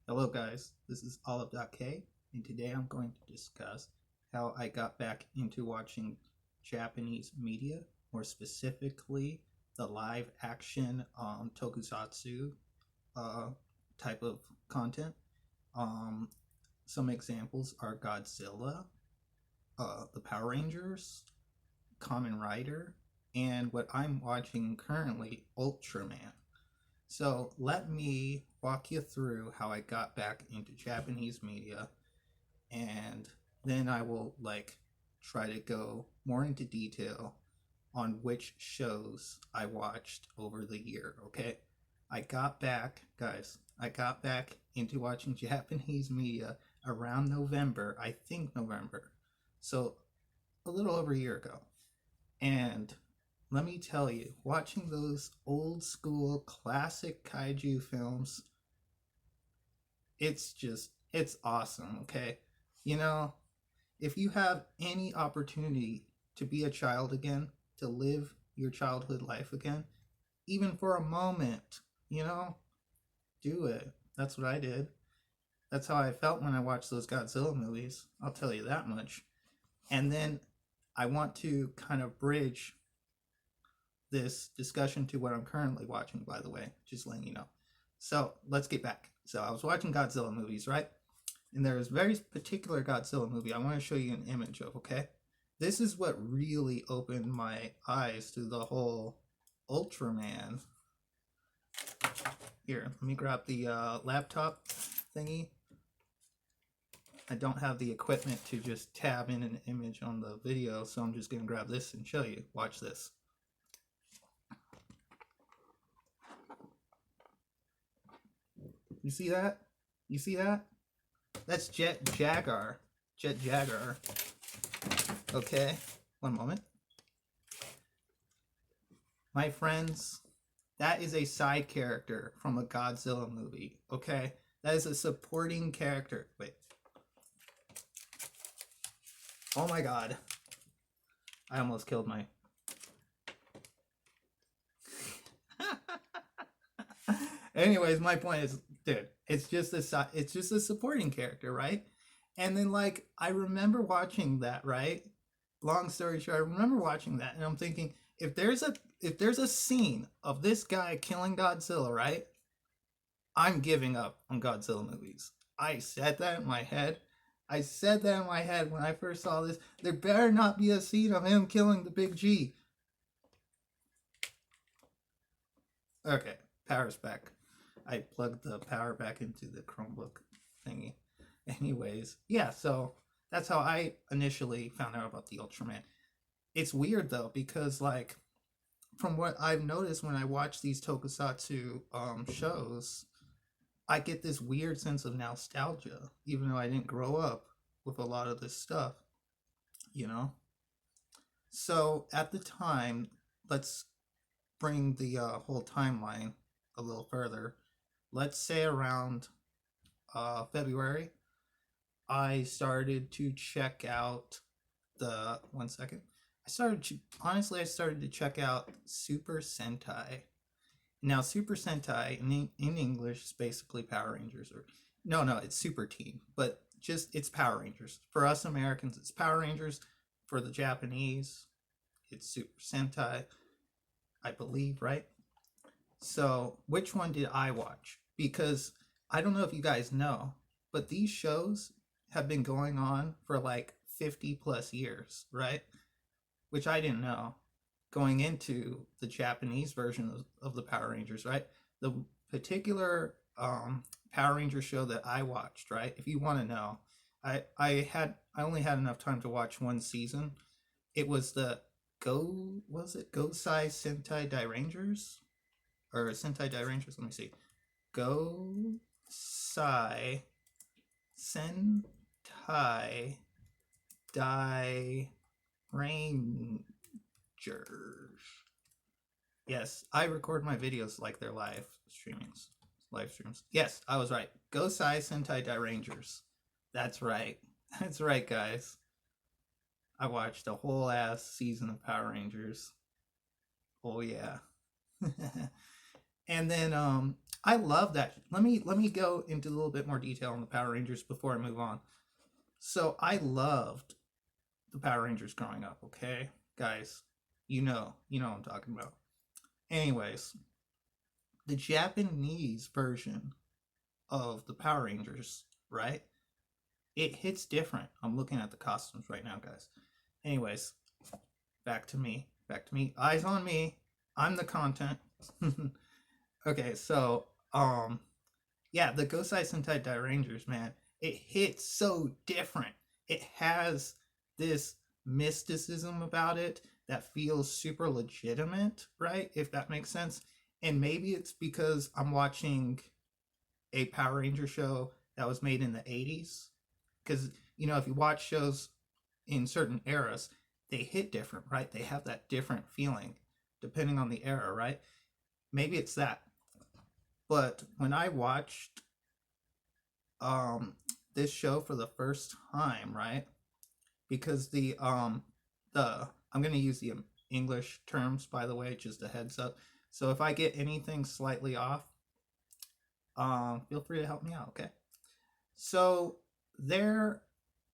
Hello guys, this is Olive.K, and today I'm going to discuss how I got back into watching Japanese media, more specifically the live action Tokusatsu uh, type of content. Um, some examples are Godzilla, the Power Rangers, Kamen Rider, and what I'm watching currently, Ultraman. So let me walk you through how I got back into Japanese media, and then I will try to go more into detail on which shows I watched over the year. Okay, I got back, guys. I got back into watching Japanese media around November. I think November, so a little over a year ago, and let me tell you, watching those old school classic kaiju films, it's awesome, okay? You know, if you have any opportunity to be a child again, to live your childhood life again, even for a moment, you know, do it. That's what I did. That's how I felt when I watched those Godzilla movies. I'll tell you that much. And then I want to kind of bridge this discussion to what I'm currently watching, by the way, just letting you know. So let's get back. So I was watching Godzilla movies, right? And there's a very particular Godzilla movie I want to show you an image of, okay? This is what really opened my eyes to the whole Ultraman. Here, let me grab the laptop thingy. I don't have the equipment to just tab in an image on the video, so I'm just going to grab this and show you. Watch this. You see that? You see that? That's Jet Jaguar. Jet Jaguar. Okay, one moment. My friends, that is a side character from a Godzilla movie, okay? That is a supporting character. Wait. Oh my god. I almost killed my... Anyways, my point is, dude, it's just a supporting character, right? And then I remember watching that, right? Long story short, I remember watching that and I'm thinking, if there's a scene of this guy killing Godzilla, right? I'm giving up on Godzilla movies. I said that in my head. I said that in my head when I first saw this. There better not be a scene of him killing the big G. Okay, power's back. I plugged the power back into the Chromebook thingy. Anyways, yeah, so that's how I initially found out about the Ultraman. It's weird though, because from what I've noticed when I watch these Tokusatsu shows, I get this weird sense of nostalgia, even though I didn't grow up with a lot of this stuff, you know? So at the time, let's bring the whole timeline a little further. Let's say around February, I started to check out the... One second. I started to check out Super Sentai. Now, Super Sentai in English is basically Power Rangers, or no, it's Super Team, but just it's Power Rangers. For us Americans, it's Power Rangers. For the Japanese, it's Super Sentai, I believe, right? So, which one did I watch? Because I don't know if you guys know, but these shows have been going on for 50 plus years, right? Which I didn't know going into the Japanese version of the Power Rangers, right? The particular Power Ranger show that I watched, right? If you want to know, I only had enough time to watch one season. It was the Gosai Sentai Dai Rangers? Or Sentai Dai Rangers, let me see. Gosai Sentai Dai Rangers. Yes, I record my videos like they're live streams. Yes, I was right. Gosai Sentai Dai Rangers. That's right. That's right, guys. I watched a whole ass season of Power Rangers. Oh yeah. And then I love that. Let me go into a little bit more detail on the Power Rangers before I move on. So I loved the Power Rangers growing up, okay? Guys, you know what I'm talking about. Anyways, the Japanese version of the Power Rangers, right? It hits different. I'm looking at the costumes right now, guys. Anyways, back to me. Back to me. Eyes on me. I'm the content. Okay, so yeah, the Gosei Sentai Rangers, man, it hits so different. It has this mysticism about it that feels super legitimate, right? If that makes sense. And maybe it's because I'm watching a Power Ranger show that was made in the 80s. Because, if you watch shows in certain eras, they hit different, right? They have that different feeling depending on the era, right? Maybe it's that. But when I watched this show for the first time, right? Because the I'm gonna use the English terms, by the way, just a heads up. So if I get anything slightly off, feel free to help me out, okay? So they're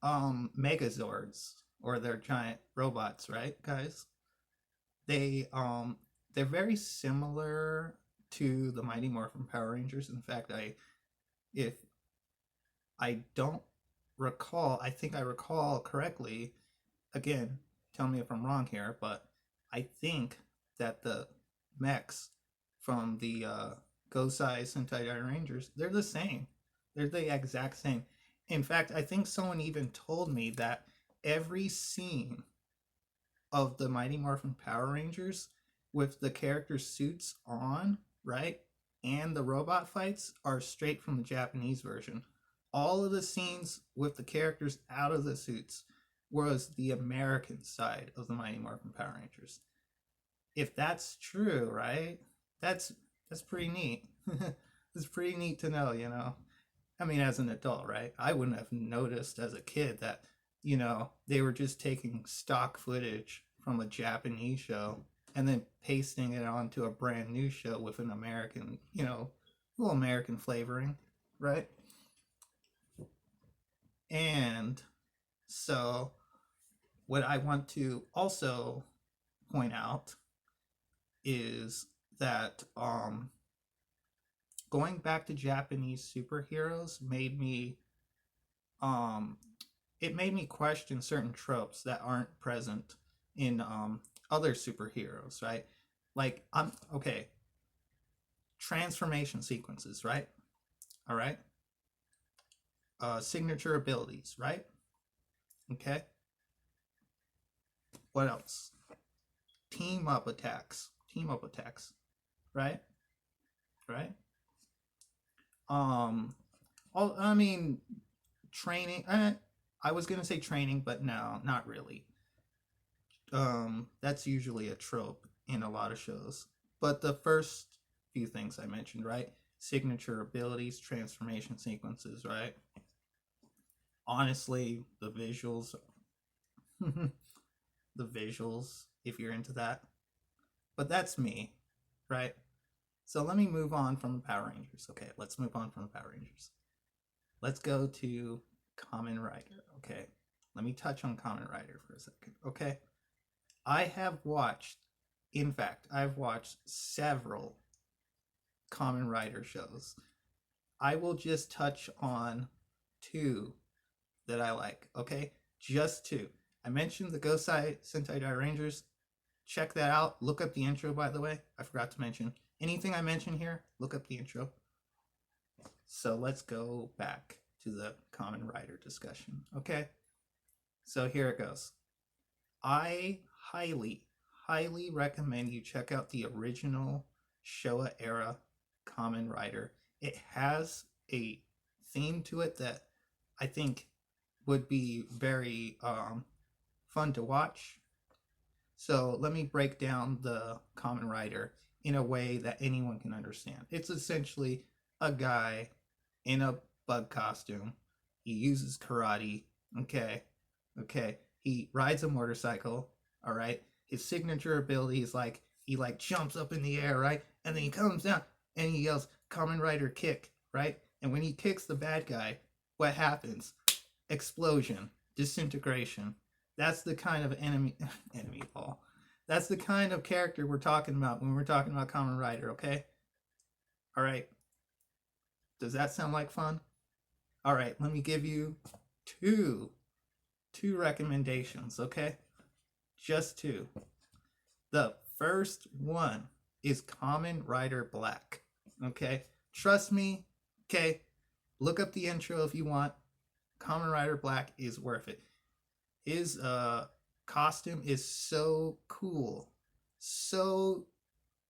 Megazords, or they're giant robots, right, guys? They they're very similar to the Mighty Morphin Power Rangers. In fact, if I don't recall, I think I recall correctly. Again, tell me if I'm wrong here, but I think that the mechs from the Gosei Sentai Rangers, they're the same. They're the exact same. In fact, I think someone even told me that every scene of the Mighty Morphin Power Rangers with the characters' suits on, right, and the robot fights are straight from the Japanese version. All of the scenes with the characters out of the suits was the American side of the Mighty Morphin Power Rangers. If that's true, right? That's pretty neat. It's pretty neat to know. I mean, as an adult, right? I wouldn't have noticed as a kid that, they were just taking stock footage from a Japanese show and then pasting it onto a brand new show with an American, little American flavoring, right? And so, what I want to also point out is that going back to Japanese superheroes um, made me question certain tropes that aren't present in other superheroes, right? Like, I'm okay. Transformation sequences, right? All right. Signature abilities, right? Okay. What else? Team up attacks. Team up attacks, right? Right. I mean, training. I was gonna say training, but no, not really. That's usually a trope in a lot of shows. But the first few things I mentioned, right? Signature abilities, transformation sequences, right? Honestly, the visuals, the visuals, if you're into that. But that's me, right? So let me move on from the Power Rangers. Okay, let's move on from the Power Rangers. Let's go to Kamen Rider. Okay, let me touch on Kamen Rider for a second. Okay, in fact, I've watched several Kamen Rider shows. I will just touch on two that I like. Okay, just two. I mentioned the Gosei Sentai Rangers. Check that out. Look up the intro, by the way. I forgot to mention. Anything I mention here, look up the intro. So let's go back to the Kamen Rider discussion. Okay, so here it goes. I highly, highly recommend you check out the original Showa era Kamen Rider. It has a theme to it that I think would be very fun to watch. So let me break down the Kamen Rider in a way that anyone can understand. It's essentially a guy in a bug costume. He uses karate. Okay. He rides a motorcycle. All right. His signature ability is like he jumps up in the air, right? And then he comes down and he yells Kamen Rider kick, right? And when he kicks the bad guy, what happens? Explosion, disintegration. That's the kind of enemy ball. That's the kind of character we're talking about when we're talking about Kamen Rider, okay? All right. Does that sound like fun? All right, let me give you two recommendations, okay? Just two. The first one is Kamen Rider Black, okay? Trust me, okay? Look up the intro if you want. Kamen Rider Black is worth it. His costume is so cool. So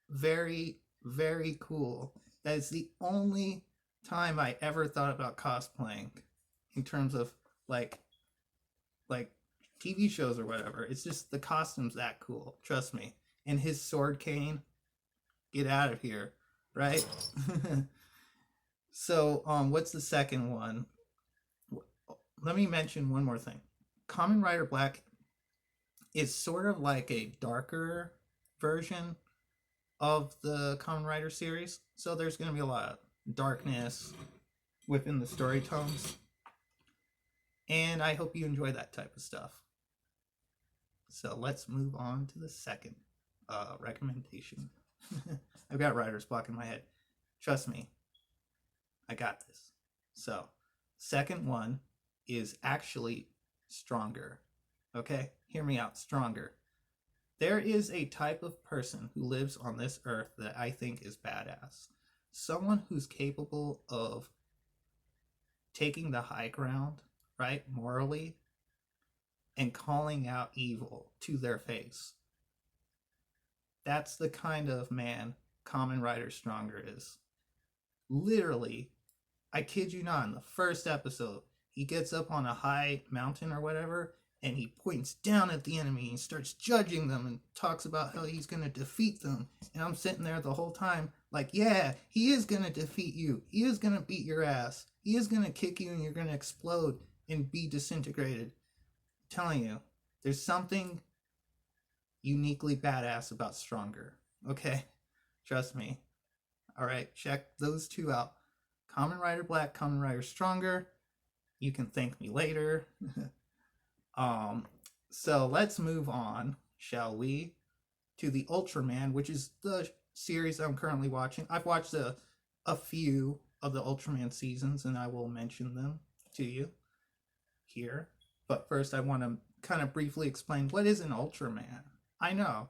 very, very cool. That is the only time I ever thought about cosplaying in terms of like TV shows or whatever. It's just the costume's that cool. Trust me. And his sword cane, get out of here, right? So, what's the second one? Let me mention one more thing. Kamen Rider Black is sort of like a darker version of the Kamen Rider series. So there's going to be a lot of darkness within the story tones. And I hope you enjoy that type of stuff. So let's move on to the second recommendation. I've got writer's block in my head. Trust me, I got this. So, second one is actually Stronger. Okay? Hear me out. Stronger. There is a type of person who lives on this earth that I think is badass. Someone who's capable of taking the high ground, right, morally, and calling out evil to their face. That's the kind of man Kamen Rider Stronger is. Literally, I kid you not, in the first episode, he gets up on a high mountain or whatever, and he points down at the enemy and starts judging them and talks about how he's going to defeat them. And I'm sitting there the whole time like, yeah, he is going to defeat you. He is going to beat your ass. He is going to kick you and you're going to explode and be disintegrated. I'm telling you, there's something uniquely badass about Stronger. Okay? Trust me. All right, check those two out. Kamen Rider Black, Kamen Rider Stronger. You can thank me later. So let's move on, shall we, to the Ultraman, which is the series I'm currently watching. I've watched a few of the Ultraman seasons, and I will mention them to you here. But first, I want to kind of briefly explain what is an Ultraman. I know,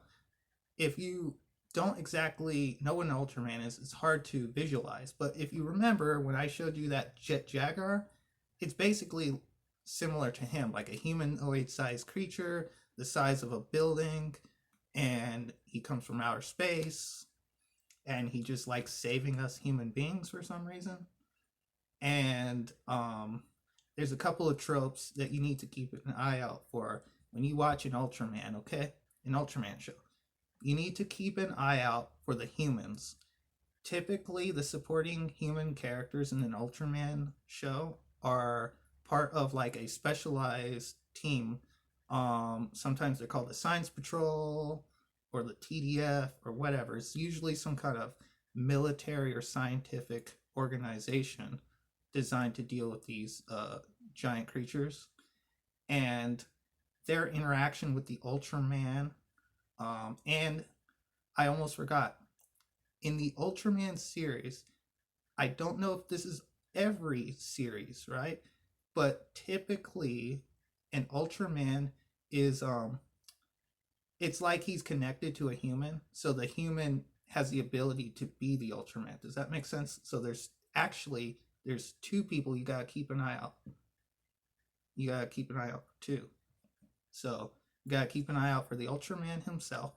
if you don't exactly know what an Ultraman is, it's hard to visualize. But if you remember when I showed you that Jet Jaguar, it's basically similar to him, like a humanoid-sized creature, the size of a building, and he comes from outer space, and he just likes saving us human beings for some reason. And there's a couple of tropes that you need to keep an eye out for when you watch an Ultraman, okay? An Ultraman show. You need to keep an eye out for the humans. Typically, the supporting human characters in an Ultraman show are part of like a specialized team. Sometimes they're called the Science Patrol or the TDF or whatever. It's usually some kind of military or scientific organization designed to deal with these giant creatures. And their interaction with the Ultraman, and I almost forgot, in the Ultraman series, I don't know if this is every series, right? But typically an Ultraman is it's like he's connected to a human, so the human has the ability to be the Ultraman. Does that make sense? So there's two people you gotta keep an eye out. You gotta keep an eye out for two. So you gotta keep an eye out for the Ultraman himself.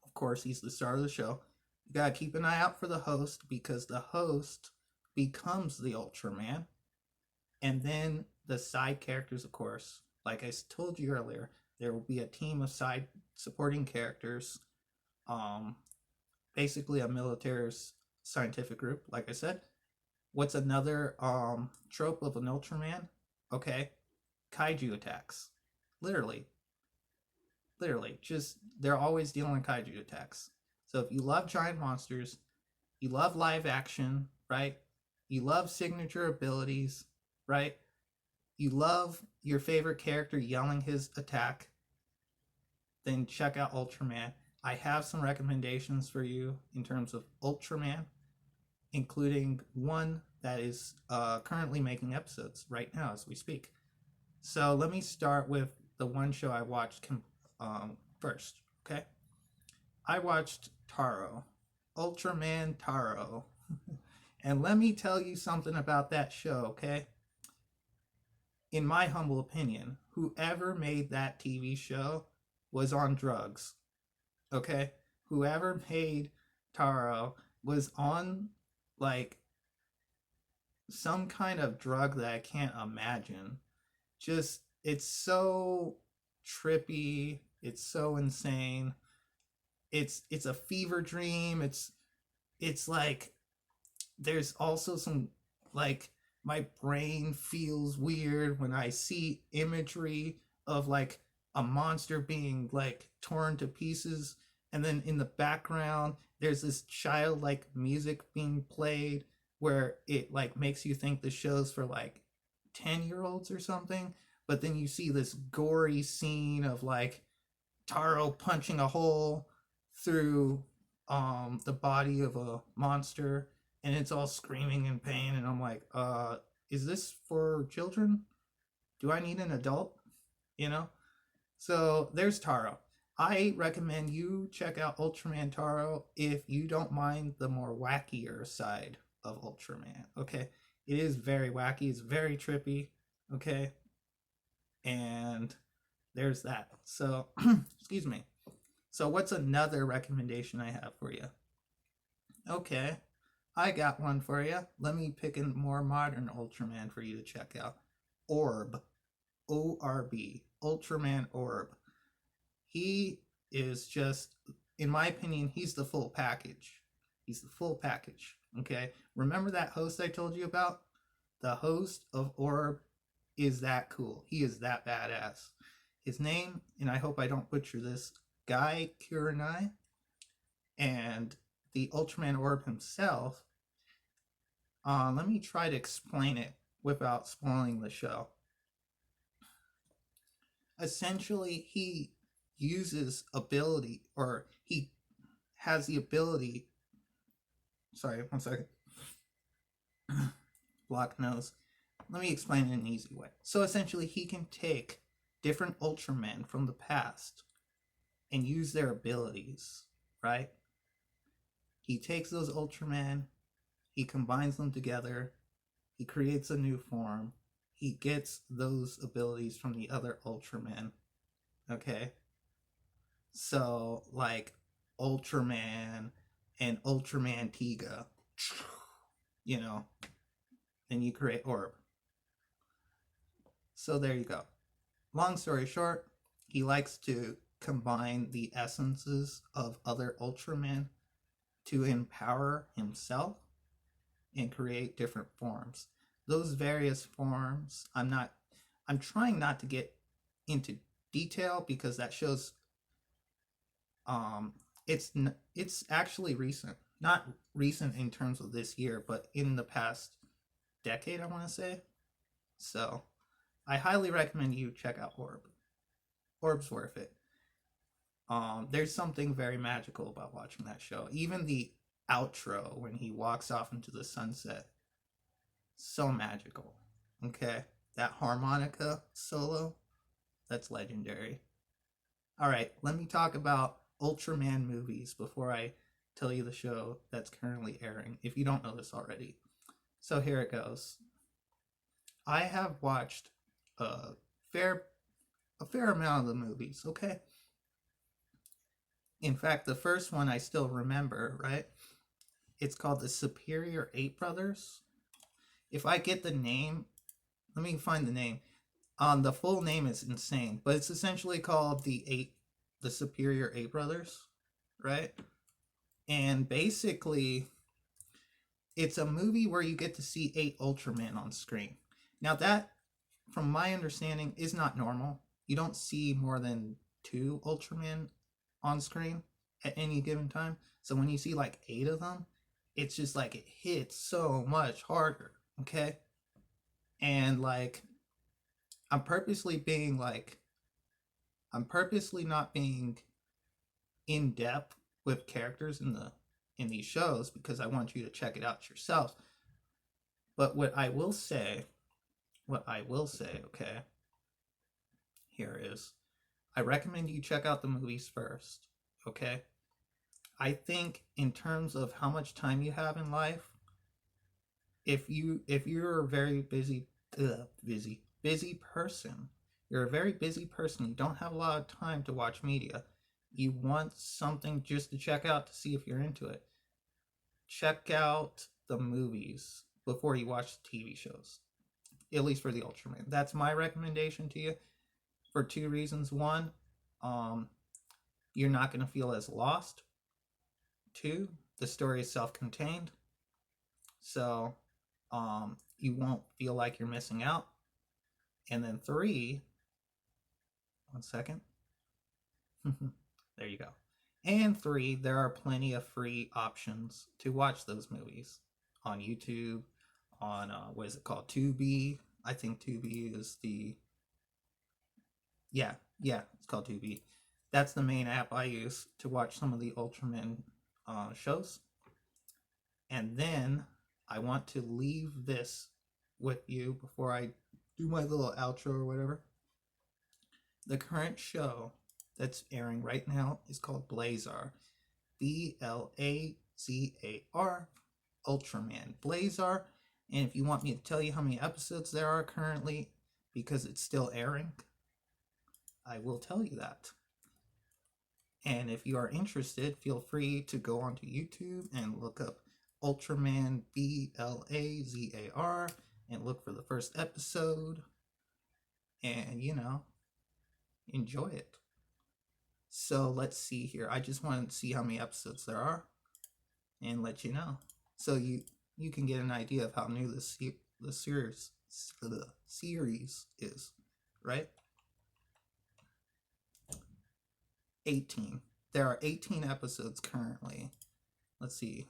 Of course, he's the star of the show. You gotta keep an eye out for the host, because the host becomes the Ultraman. And then the side characters, of course, like I told you earlier, there will be a team of side supporting characters. Basically a military scientific group, like I said. What's another trope of an Ultraman? Okay, kaiju attacks. Literally, just they're always dealing with kaiju attacks. So if you love giant monsters, You love live action, right? You love signature abilities, right? You love your favorite character yelling his attack, then check out Ultraman. I have some recommendations for you in terms of Ultraman, including one that is currently making episodes right now as we speak. So let me start with the one show I watched first, okay? I watched Taro, Ultraman Taro. And let me tell you something about that show, okay? In my humble opinion, whoever made that TV show was on drugs, okay? Whoever made Taro was on like some kind of drug that I can't imagine. Just, it's so trippy, it's so insane. It's a fever dream. It's like there's also some like my brain feels weird when I see imagery of like a monster being like torn to pieces, and then in the background there's this childlike music being played where it like makes you think the show's for like 10-year-olds or something, but then you see this gory scene of like Taro punching a hole through the body of a monster, and it's all screaming in pain, and I'm like, is this for children? Do I need an adult? You know? So there's Taro. I recommend you check out Ultraman Taro if you don't mind the more wackier side of Ultraman. Okay? It is very wacky, it's very trippy, okay? And there's that. So excuse me. So what's another recommendation I have for you? Okay, I got one for you. Let me pick a more modern Ultraman for you to check out. Orb. O-R-B. Ultraman Orb. He is just, in my opinion, he's the full package. He's the full package. Okay? Remember that host I told you about? The host of Orb is that cool. He is that badass. His name, and I hope I don't butcher this, Guy Kurenai, and the Ultraman Orb himself. Let me try to explain it without spoiling the show. Essentially, he uses ability, or he has the ability. Sorry, one second. Blocked nose. Let me explain it in an easy way. So essentially, he can take different Ultramen from the past and use their abilities, right? He takes those Ultramen, he combines them together, he creates a new form, he gets those abilities from the other Ultramen, okay? So, like, Ultraman and Ultraman Tiga, you know, then you create Orb. So there you go. Long story short, he likes to combine the essences of other Ultramen to empower himself and create different forms. Those various forms, I'm trying not to get into detail because that shows it's actually recent. Not recent in terms of this year, but in the past decade, I want to say. So, I highly recommend you check out Orb. Orb's worth it. There's something very magical about watching that show. Even the outro when he walks off into the sunset, so magical. Okay, that harmonica solo, that's legendary. All right, let me talk about Ultraman movies before I tell you the show that's currently airing, if you don't know this already. So here it goes. I have watched a fair amount of the movies, okay? In fact, the first one I still remember, right? It's called the Superior Eight Brothers. If I get the name, let me find the name. The full name is insane, but it's essentially called the Superior Eight Brothers, right? And basically, it's a movie where you get to see 8 Ultramen on screen. Now that, from my understanding, is not normal. You don't see more than 2 Ultramen on screen at any given time. So when you see like 8 of them, it's just like it hits so much harder. Okay. And like, I'm purposely being like, I'm purposely not being in depth with characters in these shows because I want you to check it out yourself. But what I will say, okay, here is I recommend you check out the movies first, okay? I think in terms of how much time you have in life, if you're a very busy person, you're a very busy person, you don't have a lot of time to watch media, you want something just to check out to see if you're into it, check out the movies before you watch the TV shows. At least for the Ultraman. That's my recommendation to you for two reasons. One, um, you're not going to feel as lost. Two, the story is self-contained, so you won't feel like you're missing out. And then three, one second. There you go. And three, there are plenty of free options to watch those movies on YouTube, on what is it called? Tubi. I think Tubi is the yeah, it's called Tubi. That's the main app I use to watch some of the Ultraman shows. And then I want to leave this with you before I do my little outro or whatever. The current show that's airing right now is called Blazar. Blazar, Ultraman. Blazar. And if you want me to tell you how many episodes there are currently, because it's still airing, I will tell you that. And if you are interested, feel free to go onto YouTube and look up Ultraman Blazar and look for the first episode and, enjoy it. So let's see here. I just want to see how many episodes there are and let you know. So you can get an idea of how new the series is, right? 18. There are 18 episodes currently. Let's see.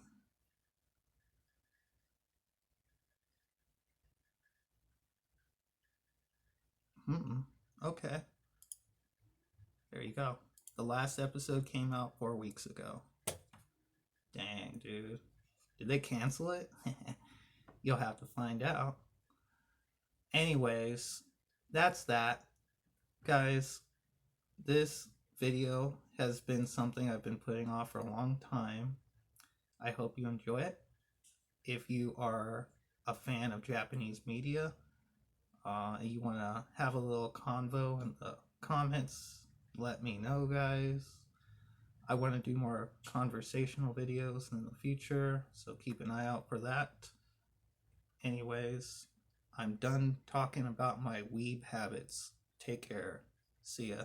Okay. There you go. The last episode came out 4 weeks ago. Dang, dude. Did they cancel it? You'll have to find out. Anyways, that's that. Guys, this video has been something I've been putting off for a long time. I hope you enjoy it. If you are a fan of Japanese media, and you want to have a little convo in the comments, let me know, guys. I want to do more conversational videos in the future, so keep an eye out for that. Anyways, I'm done talking about my weeb habits. Take care. See ya.